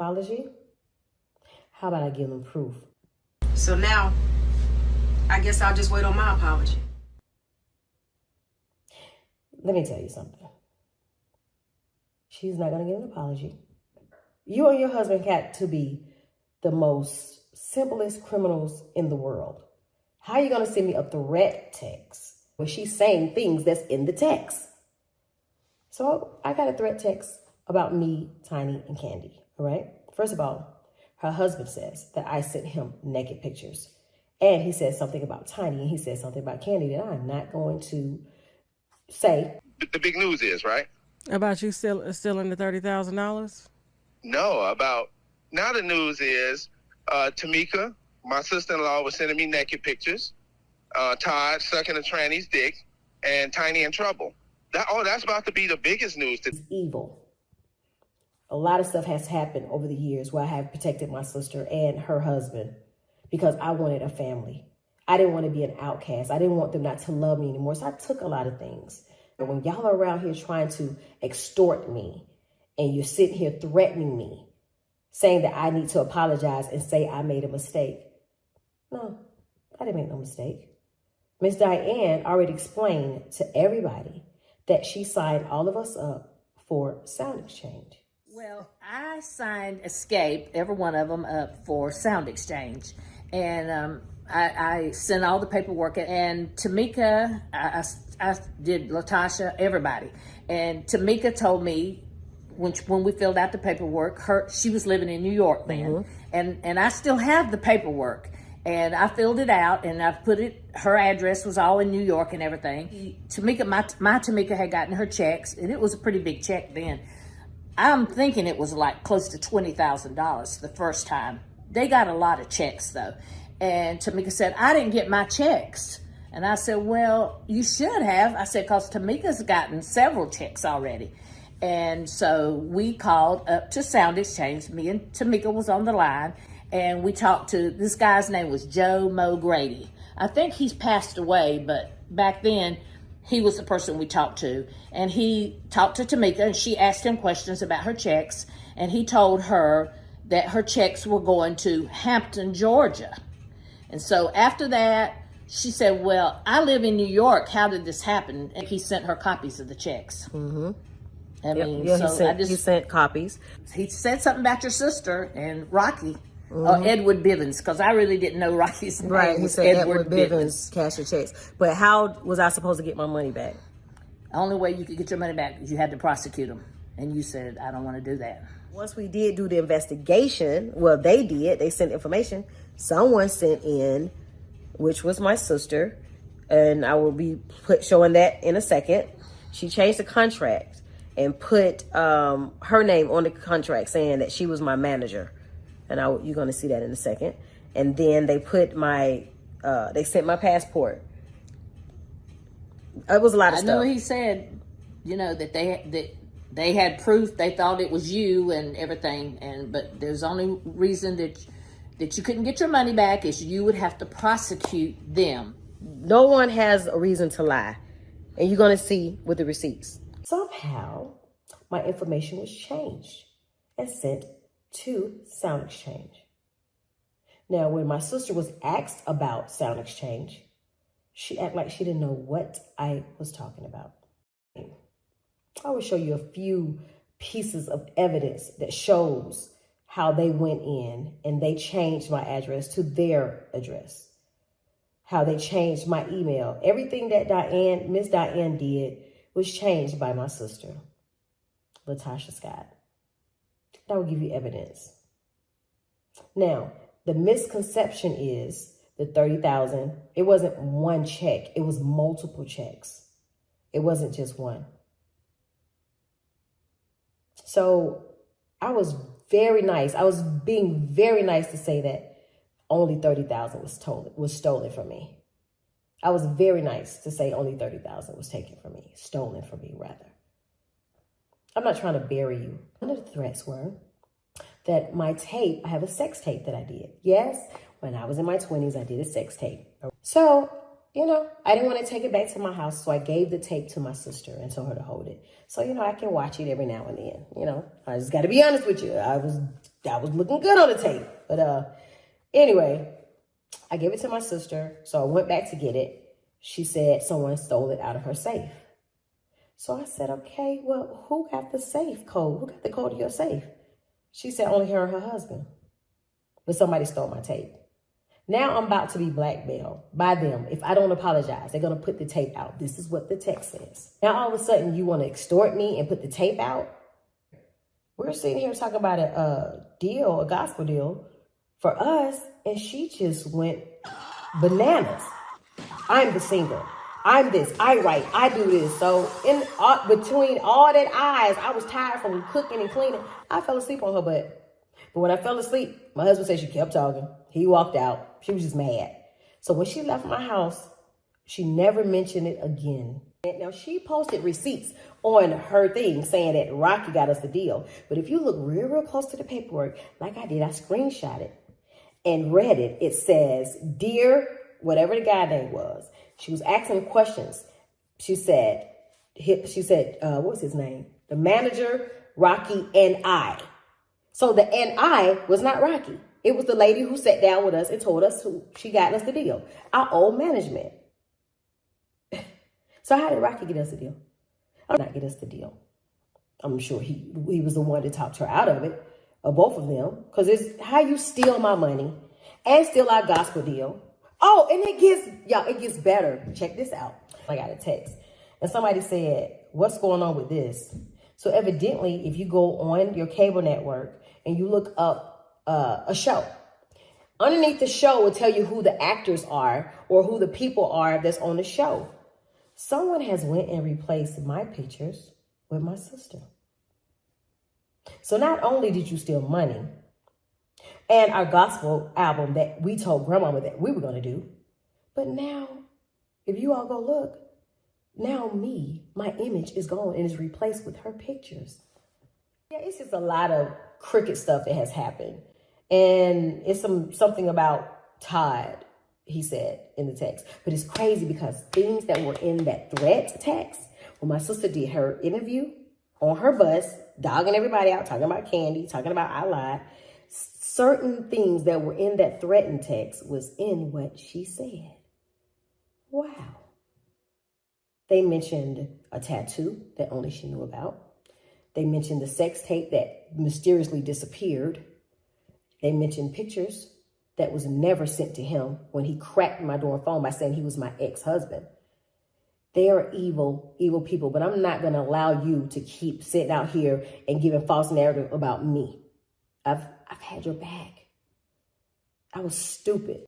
Apology? How about I give them proof? So now, I guess I'll just wait on my apology. Let me tell you something. She's not going to get an apology. You and your husband got to be the most simplest criminals in the world. How are you going to send me a threat text where she's saying things that's in the text? So I got a threat text about me, Tiny, and Candy, all right? First of all, her husband says that I sent him naked pictures. And he said something about Tiny, and he said something about Candy that I'm not going to say. The big news is, right? About you still in the $30,000? No, now the news is Tamika, my sister-in-law, was sending me naked pictures. Todd sucking a tranny's dick, and Tiny in trouble. That's about to be the biggest news. It's evil. A lot of stuff has happened over the years where I have protected my sister and her husband because I wanted a family. I didn't want to be an outcast. I didn't want them not to love me anymore. So I took a lot of things. And when y'all are around here trying to extort me and you're sitting here threatening me, saying that I need to apologize and say I made a mistake. No, I didn't make no mistake. Miss Diane already explained to everybody that she signed all of us up for sound exchange. Well, I signed Xscape, every one of them, up for sound exchange. And I sent all the paperwork. And Tamika, I did LaTocha, everybody. And Tamika told me, when we filled out the paperwork, she was living in New York then. Mm-hmm. And I still have the paperwork. And I filled it out, and I've put it, her address was all in New York and everything. Tamika, my Tamika had gotten her checks, and it was a pretty big check then. I'm thinking it was like close to $20,000 the first time. They got a lot of checks, though. And Tamika said, I didn't get my checks. And I said, well, you should have. I said, because Tamika's gotten several checks already. And so we called up to Sound Exchange. Me and Tamika was on the line. And we talked to, this guy's name was Joe Mo Grady. I think he's passed away, but back then he was the person we talked to. And he talked to Tamika, and she asked him questions about her checks. And he told her that her checks were going to Hampton, Georgia. And so after that, she said, well, I live in New York. How did this happen? And he sent her copies of the checks. Mm-hmm. He sent copies. He said something about your sister and Rocky. Mm-hmm. Edward Bivens, because I really didn't know Rocky's name. Right, he said Edward Bivens cashed your checks. But how was I supposed to get my money back? The only way you could get your money back is you had to prosecute him. And you said, I don't want to do that. Once we did do the investigation, well, they sent information. Someone sent in, which was my sister, and I will be showing that in a second. She changed the contract and put her name on the contract saying that she was my manager. And you're going to see that in a second. And then they put they sent my passport. It was a lot of stuff. I know he said, that they had proof. They thought it was you and everything. But there's only reason that you couldn't get your money back is you would have to prosecute them. No one has a reason to lie. And you're going to see with the receipts. Somehow, my information was changed and sent to Sound Exchange. Now, when my sister was asked about Sound Exchange, she acted like she didn't know what I was talking about. I will show you a few pieces of evidence that shows how they went in and they changed my address to their address. How they changed my email. Everything that Miss Diane did was changed by my sister, LaTocha Scott. I will give you evidence. Now, the misconception is the $30,000. It wasn't one check. It was multiple checks. It wasn't just one. So I was very nice. I was being very nice to say that only $30,000 was stolen from me. I was very nice to say only $30,000 was taken from me, stolen from me rather. I'm not trying to bury you. One of the threats were that my tape, I have a sex tape that I did. Yes, when I was in my 20s, I did a sex tape. So, I didn't want to take it back to my house, so I gave the tape to my sister and told her to hold it. So, I can watch it every now and then, I just got to be honest with you. I was was looking good on the tape. But anyway, I gave it to my sister. So I went back to get it. She said someone stole it out of her safe. So I said, okay, well, who got the safe code? Who got the code to your safe? She said only her and her husband. But somebody stole my tape. Now I'm about to be blackmailed by them. If I don't apologize, they're going to put the tape out. This is what the text says. Now all of a sudden you want to extort me and put the tape out? We're sitting here talking about a deal, a gospel deal for us. And she just went bananas. I'm the singer. I'm this. I write. I do this. So in between all that eyes, I was tired from cooking and cleaning. I fell asleep on her butt. But when I fell asleep, my husband said she kept talking. He walked out. She was just mad. So when she left my house, she never mentioned it again. Now, she posted receipts on her thing saying that Rocky got us the deal. But if you look real close to the paperwork, like I did, I screenshot it and read it. It says, dear, whatever the guy name was. She was asking questions. She said, what was his name? The manager, Rocky, and I. So the and I was not Rocky. It was the lady who sat down with us and told us who she got us the deal. Our old management. So how did Rocky get us the deal? Not get us the deal. I'm sure he was the one that talked her out of it, or both of them, because it's how you steal my money and steal our gospel deal. Oh, and it gets better. Check this out. I got a text, and somebody said, "What's going on with this?" So evidently, if you go on your cable network and you look up a show, underneath the show will tell you who the actors are or who the people are that's on the show. Someone has went and replaced my pictures with my sister. So not only did you steal money and our gospel album that we told grandmama that we were going to do, but now, if you all go look, now my image is gone and is replaced with her pictures. Yeah, it's just a lot of crooked stuff that has happened. And it's something about Todd, he said in the text. But it's crazy because things that were in that threat text, when my sister did her interview on her bus, dogging everybody out, talking about Candy, talking about I lied, certain things that were in that threatened text was in what she said. Wow. They mentioned a tattoo that only she knew about. They mentioned the sex tape that mysteriously disappeared. They mentioned pictures that was never sent to him when he cracked my door phone by saying he was my ex-husband. They are evil, evil people, but I'm not going to allow you to keep sitting out here and giving false narrative about me. I've had your back. I was stupid.